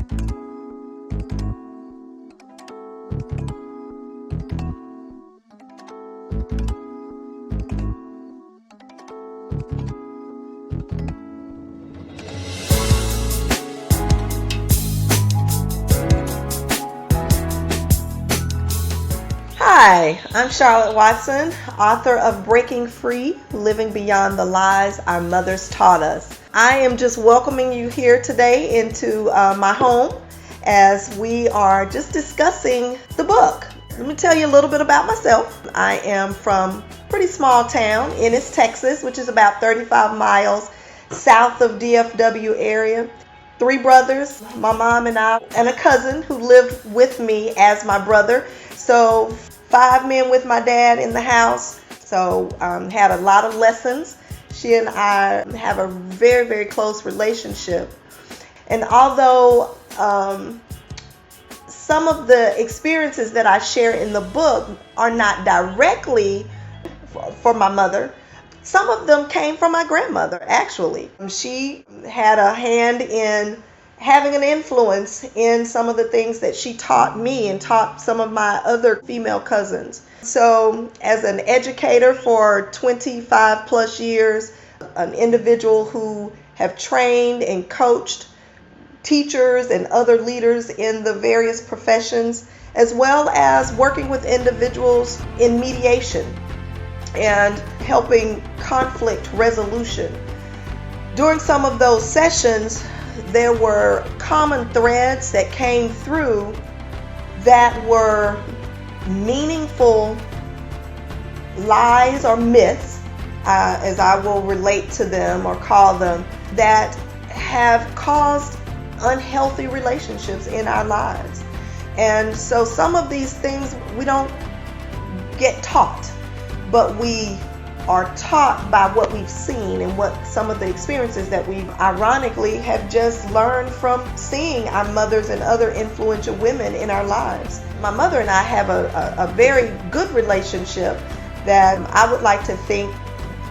Hi, I'm Charlotte Watson, author of Breaking Free, Living Beyond the Lies Our Mothers Taught Us. I am just welcoming you here today into my home as we are just discussing the book. Let me tell you a little bit about myself. I am from a pretty small town, Ennis, Texas, which is about 35 miles south of DFW area. 3 brothers, my mom and I, and a cousin who lived with me as my brother. So 5 men with my dad in the house. So had a lot of lessons. She and I have a very, very close relationship. And although some of the experiences that I share in the book are not directly for my mother, some of them came from my grandmother, actually. She had a hand in having an influence in some of the things that she taught me and taught some of my other female cousins. So as an educator for 25 plus years, an individual who have trained and coached teachers and other leaders in the various professions, as well as working with individuals in mediation and helping conflict resolution. During some of those sessions, there were common threads that came through that were meaningful lies or myths, as I will relate to them or call them, that have caused unhealthy relationships in our lives. And so some of these things we don't get taught, but we are taught by what we've seen and what some of the experiences that we ironically have just learned from seeing our mothers and other influential women in our lives. My mother and I have a very good relationship that I would like to think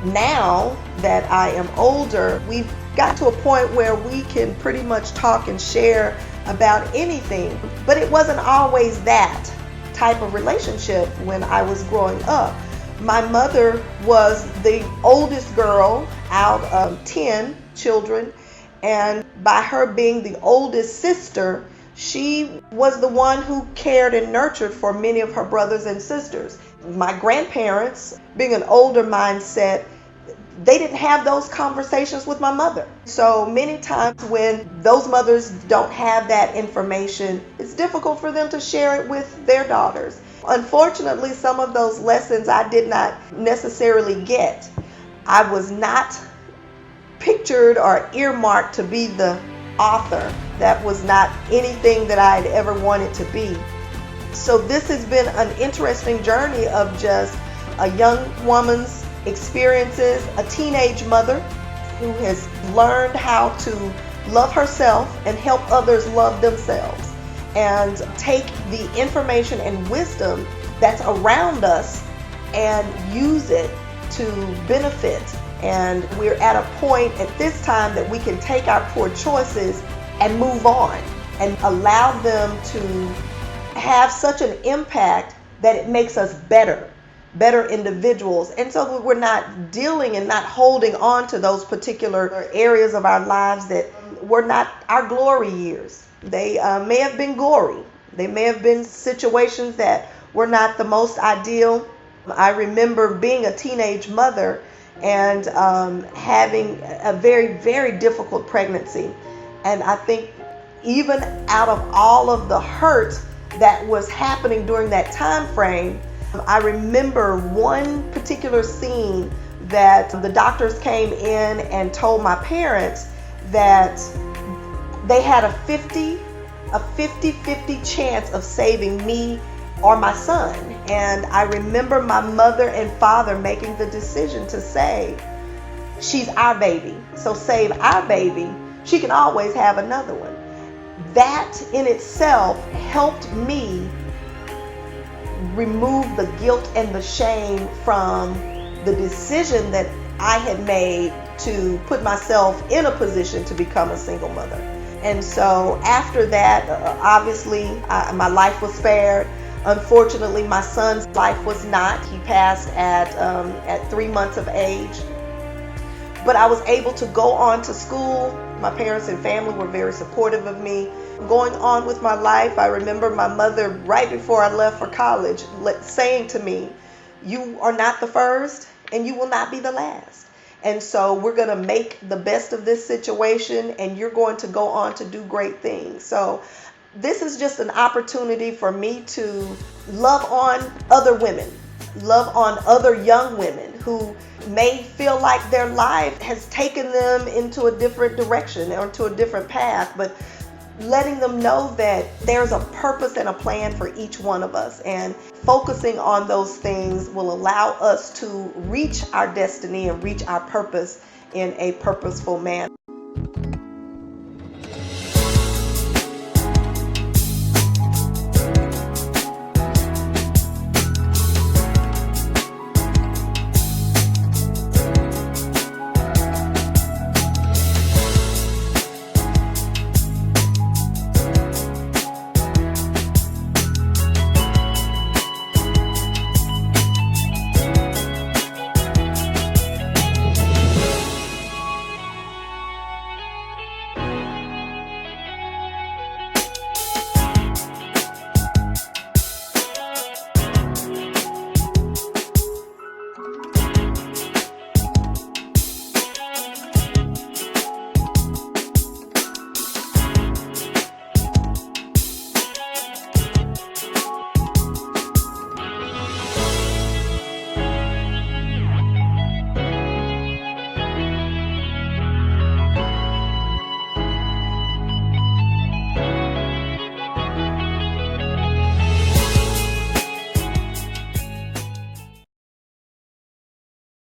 now that I am older, we've got to a point where we can pretty much talk and share about anything. But it wasn't always that type of relationship when I was growing up. My mother was the oldest girl out of 10 children, and by her being the oldest sister, she was the one who cared and nurtured for many of her brothers and sisters. My grandparents, being an older mindset, they didn't have those conversations with my mother. So many times when those mothers don't have that information, it's difficult for them to share it with their daughters. Unfortunately, some of those lessons I did not necessarily get. I was not pictured or earmarked to be the author. That was not anything that I had ever wanted to be. So this has been an interesting journey of just a young woman's experiences, a teenage mother who has learned how to love herself and help others love themselves, and take the information and wisdom that's around us and use it to benefit. And we're at a point at this time that we can take our poor choices and move on and allow them to have such an impact that it makes us better individuals. And so we're not dealing and not holding on to those particular areas of our lives that were not our glory years. They may have been gory. They may have been situations that were not the most ideal. I remember being a teenage mother and having a very, very difficult pregnancy. And I think even out of all of the hurt that was happening during that time frame, I remember one particular scene that the doctors came in and told my parents that they had a 50-50 chance of saving me or my son. And I remember my mother and father making the decision to say, she's our baby, so save our baby. She can always have another one. That in itself helped me remove the guilt and the shame from the decision that I had made to put myself in a position to become a single mother. And so after that, obviously, my life was spared. Unfortunately, my son's life was not. He passed at 3 months of age. But I was able to go on to school. My parents and family were very supportive of me. Going on with my life, I remember my mother, right before I left for college, saying to me, "You are not the first, and you will not be the last. And so we're going to make the best of this situation, and you're going to go on to do great things." So this is just an opportunity for me to love on other women, love on other young women who may feel like their life has taken them into a different direction or to a different path, but letting them know that there's a purpose and a plan for each one of us, and focusing on those things will allow us to reach our destiny and reach our purpose in a purposeful manner.